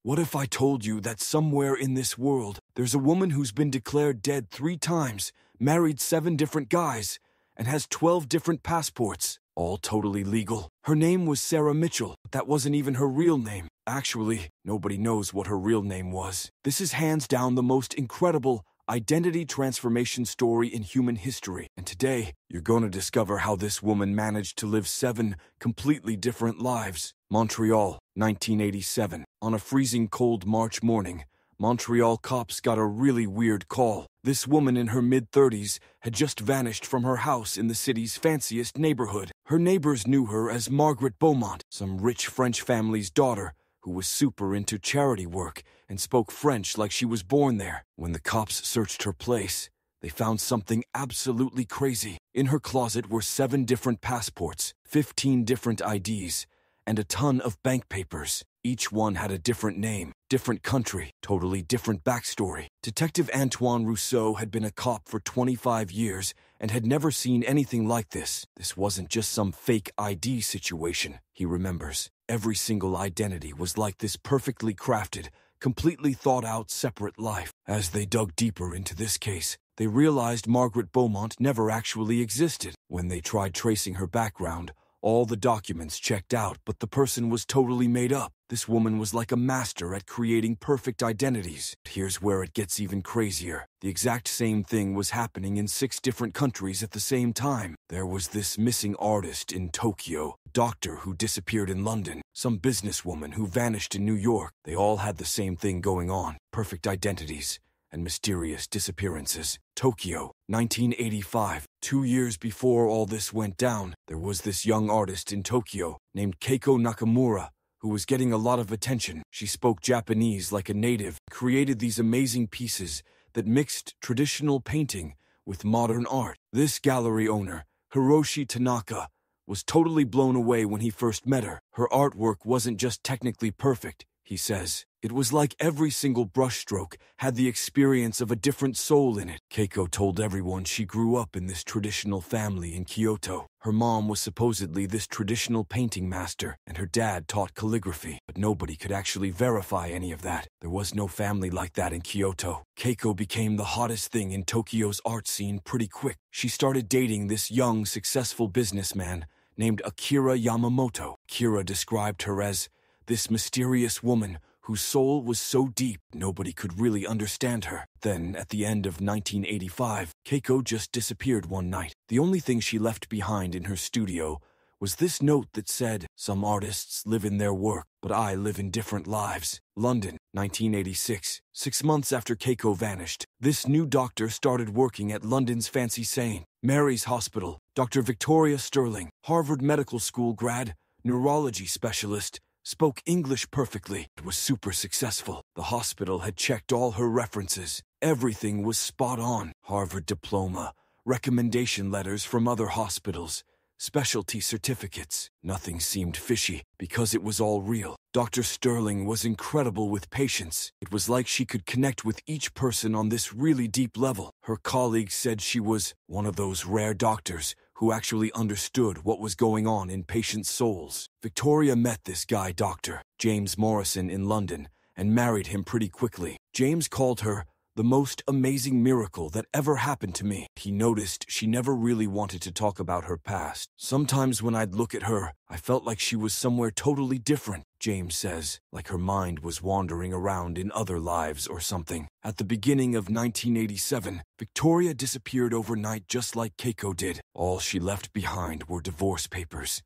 What if I told you that somewhere in this world, there's a woman who's been declared dead 3 times, married 7 different guys, and has 12 different passports, all totally legal? Her name was Sarah Mitchell, but that wasn't even her real name. Actually, nobody knows what her real name was. This is hands down the most incredible identity transformation story in human history. And today, you're going to discover how this woman managed to live 7 completely different lives. Montreal, 1987. On a freezing cold March morning, Montreal cops got a really weird call. This woman in her mid-30s had just vanished from her house in the city's fanciest neighborhood. Her neighbors knew her as Margaret Beaumont, some rich French family's daughter, who was super into charity work and spoke French like she was born there. When the cops searched her place, they found something absolutely crazy. In her closet were 7 different passports, 15 different IDs, and a ton of bank papers. Each one had a different name, different country, totally different backstory. Detective Antoine Rousseau had been a cop for 25 years and had never seen anything like this. This wasn't just some fake ID situation, he remembers. Every single identity was like this perfectly crafted, completely thought-out separate life. As they dug deeper into this case, they realized Margaret Beaumont never actually existed. When they tried tracing her background, all the documents checked out, but the person was totally made up. This woman was like a master at creating perfect identities. Here's where it gets even crazier. The exact same thing was happening in 6 different countries at the same time. There was this missing artist in Tokyo, a doctor who disappeared in London, some businesswoman who vanished in New York. They all had the same thing going on: perfect identities and mysterious disappearances. Tokyo, 1985. 2 years before all this went down, there was this young artist in Tokyo named Keiko Nakamura who was getting a lot of attention. She spoke Japanese like a native, created these amazing pieces that mixed traditional painting with modern art. This gallery owner, Hiroshi Tanaka, was totally blown away when he first met her. Her artwork wasn't just technically perfect, he says. It was like every single brushstroke had the experience of a different soul in it. Keiko told everyone she grew up in this traditional family in Kyoto. Her mom was supposedly this traditional painting master, and her dad taught calligraphy. But nobody could actually verify any of that. There was no family like that in Kyoto. Keiko became the hottest thing in Tokyo's art scene pretty quick. She started dating this young, successful businessman named Akira Yamamoto. Akira described her as this mysterious woman whose soul was so deep nobody could really understand her. Then, at the end of 1985, Keiko just disappeared one night. The only thing she left behind in her studio was this note that said, "Some artists live in their work, but I live in different lives." London, 1986. 6 months after Keiko vanished, this new doctor started working at London's fancy St. Mary's Hospital. Dr. Victoria Sterling, Harvard Medical School grad, neurology specialist, spoke English perfectly. It was super successful. The hospital had checked all her references. Everything was spot on. Harvard diploma, recommendation letters from other hospitals, specialty certificates. Nothing seemed fishy because it was all real. Dr. Sterling was incredible with patients. It was like she could connect with each person on this really deep level. Her colleagues said she was one of those rare doctors who actually understood what was going on in patients' souls. Victoria met this guy doctor, James Morrison, in London, and married him pretty quickly. James called her the most amazing miracle that ever happened to me. He noticed she never really wanted to talk about her past. Sometimes when I'd look at her, I felt like she was somewhere totally different, James says, like her mind was wandering around in other lives or something. At the beginning of 1987, Victoria disappeared overnight just like Keiko did. All she left behind were divorce papers.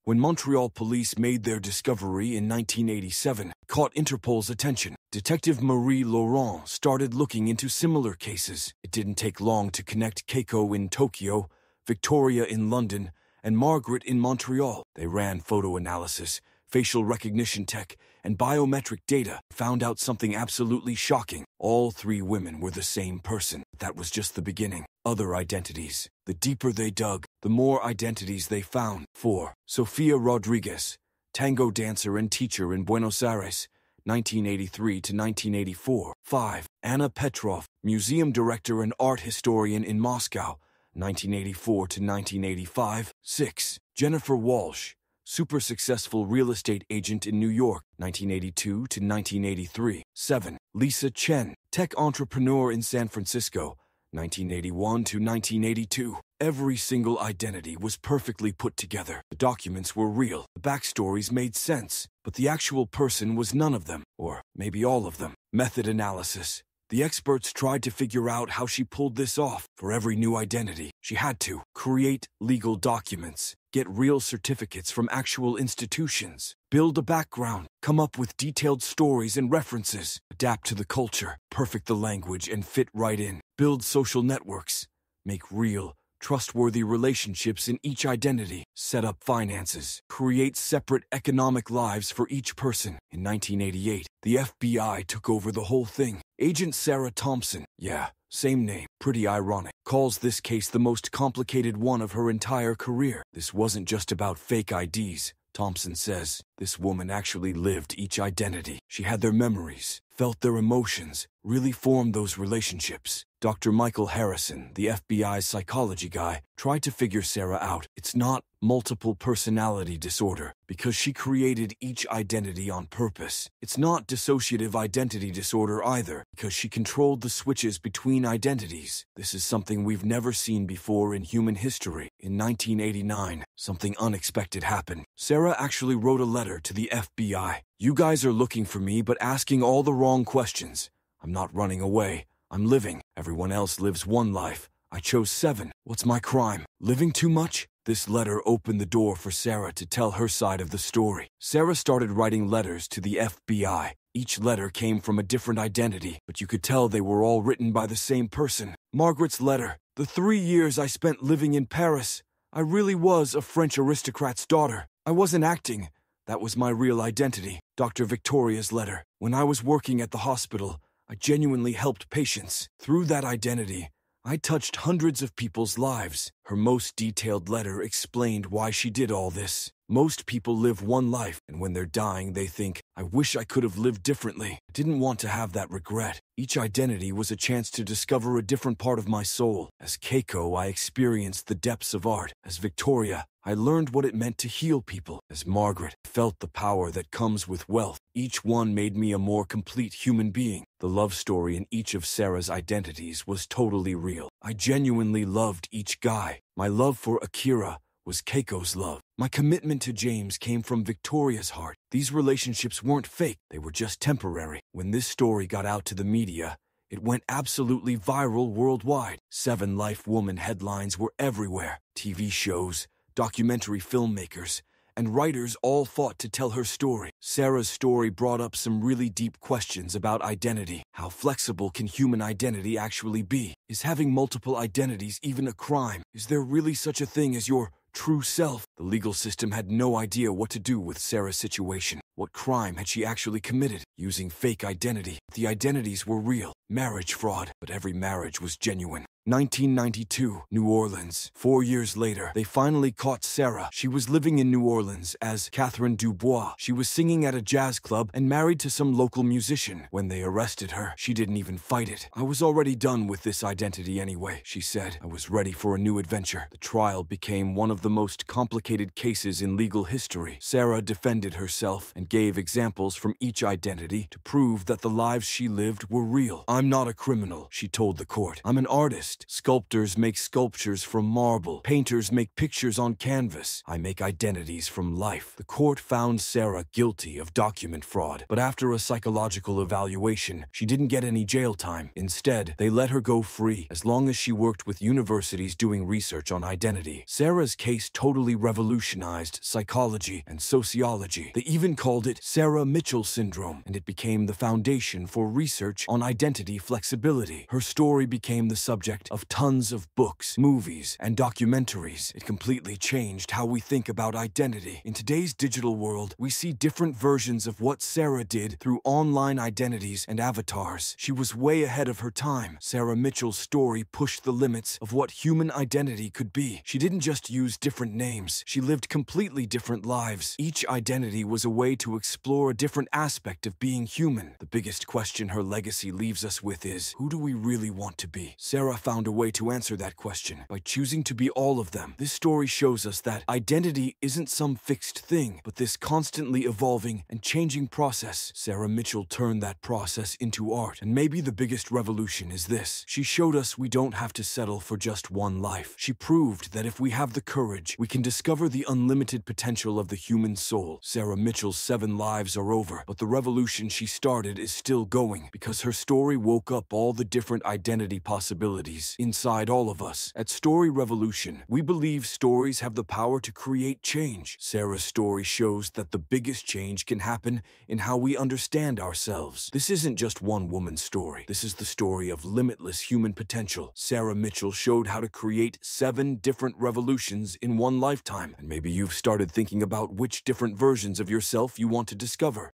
When Montreal police made their discovery in 1987, it caught Interpol's attention. Detective Marie Laurent started looking into similar cases. It didn't take long to connect Keiko in Tokyo, Victoria in London, and Margaret in Montreal. They ran photo analysis, facial recognition tech, and biometric data, found out something absolutely shocking. All 3 women were the same person. That was just the beginning. Other identities. The deeper they dug, the more identities they found. 4. Sofia Rodriguez, tango dancer and teacher in Buenos Aires, 1983 to 1984. 5. Anna Petrov, museum director and art historian in Moscow, 1984 to 1985. 6. Jennifer Walsh, super successful real estate agent in New York, 1982 to 1983. 7. Lisa Chen, tech entrepreneur in San Francisco, 1981 to 1982. Every single identity was perfectly put together. The documents were real, the backstories made sense, but the actual person was none of them, or maybe all of them. Method analysis. The experts tried to figure out how she pulled this off. For every new identity, she had to create legal documents, get real certificates from actual institutions, build a background, come up with detailed stories and references, adapt to the culture, perfect the language and fit right in, build social networks, make real, trustworthy relationships in each identity, set up finances, create separate economic lives for each person. In 1988, the FBI took over the whole thing. Agent Sarah Thompson, yeah, same name, pretty ironic, calls this case the most complicated one of her entire career. This wasn't just about fake IDs. Thompson says, this woman actually lived each identity. She had their memories, felt their emotions, really formed those relationships. Dr. Michael Harrison, the FBI's psychology guy, tried to figure Sarah out. It's not multiple personality disorder, because she created each identity on purpose. It's not dissociative identity disorder either, because she controlled the switches between identities. This is something we've never seen before in human history. In 1989, something unexpected happened. Sarah actually wrote a letter to the FBI. You guys are looking for me but asking all the wrong questions. I'm not running away. I'm living. Everyone else lives one life. I chose 7. What's my crime? Living too much? This letter opened the door for Sarah to tell her side of the story. Sarah started writing letters to the FBI. Each letter came from a different identity, but you could tell they were all written by the same person. Margaret's letter. The 3 years I spent living in Paris. I really was a French aristocrat's daughter. I wasn't acting. That was my real identity. Dr. Victoria's letter. When I was working at the hospital, I genuinely helped patients. Through that identity, I touched hundreds of people's lives. Her most detailed letter explained why she did all this. Most people live one life, and when they're dying, they think, I wish I could have lived differently. I didn't want to have that regret. Each identity was a chance to discover a different part of my soul. As Keiko, I experienced the depths of art. As Victoria, I learned what it meant to heal people. As Margaret, I felt the power that comes with wealth. Each one made me a more complete human being. The love story in each of Sarah's identities was totally real. I genuinely loved each guy. My love for Akira was Keiko's love. My commitment to James came from Victoria's heart. These relationships weren't fake, they were just temporary. When this story got out to the media, it went absolutely viral worldwide. 7 Life Woman headlines were everywhere. TV shows, documentary filmmakers, and writers all fought to tell her story. Sarah's story brought up some really deep questions about identity. How flexible can human identity actually be? Is having multiple identities even a crime? Is there really such a thing as your true self? The legal system had no idea what to do with Sarah's situation. What crime had she actually committed? Using fake identity. The identities were real. Marriage fraud, but every marriage was genuine. 1992, New Orleans. 4 years later, they finally caught Sarah. She was living in New Orleans as Catherine Dubois. She was singing at a jazz club and married to some local musician. When they arrested her, she didn't even fight it. I was already done with this identity anyway, she said. I was ready for a new adventure. The trial became one of the most complicated cases in legal history. Sarah defended herself and gave examples from each identity to prove that the lives she lived were real. I'm not a criminal, she told the court. I'm an artist. Sculptors make sculptures from marble. Painters make pictures on canvas. I make identities from life. The court found Sarah guilty of document fraud, but after a psychological evaluation, she didn't get any jail time. Instead, they let her go free as long as she worked with universities doing research on identity. Sarah's case totally revolutionized psychology and sociology. They even called it Sarah Mitchell syndrome, and it became the foundation for research on identity flexibility. Her story became the subject of tons of books, movies, and documentaries. It completely changed how we think about identity. In today's digital world, we see different versions of what Sarah did through online identities and avatars. She was way ahead of her time. Sarah Mitchell's story pushed the limits of what human identity could be. She didn't just use different names. She lived completely different lives. Each identity was a way to explore a different aspect of being human. The biggest question her legacy leaves us with is, who do we really want to be? Sarah found a way to answer that question by choosing to be all of them. This story shows us that identity isn't some fixed thing, but this constantly evolving and changing process. Sarah Mitchell turned that process into art, and maybe the biggest revolution is this. She showed us we don't have to settle for just one life. She proved that if we have the courage, we can discover the unlimited potential of the human soul. Sarah Mitchell's 7 lives are over, but the revolution she started is still going because her story woke up all the different identity possibilities inside all of us. At Story Revolution, we believe stories have the power to create change. Sarah's story shows that the biggest change can happen in how we understand ourselves. This isn't just one woman's story. This is the story of limitless human potential. Sarah Mitchell showed how to create 7 different revolutions in one lifetime. And maybe you've started thinking about which different versions of yourself you want to discover.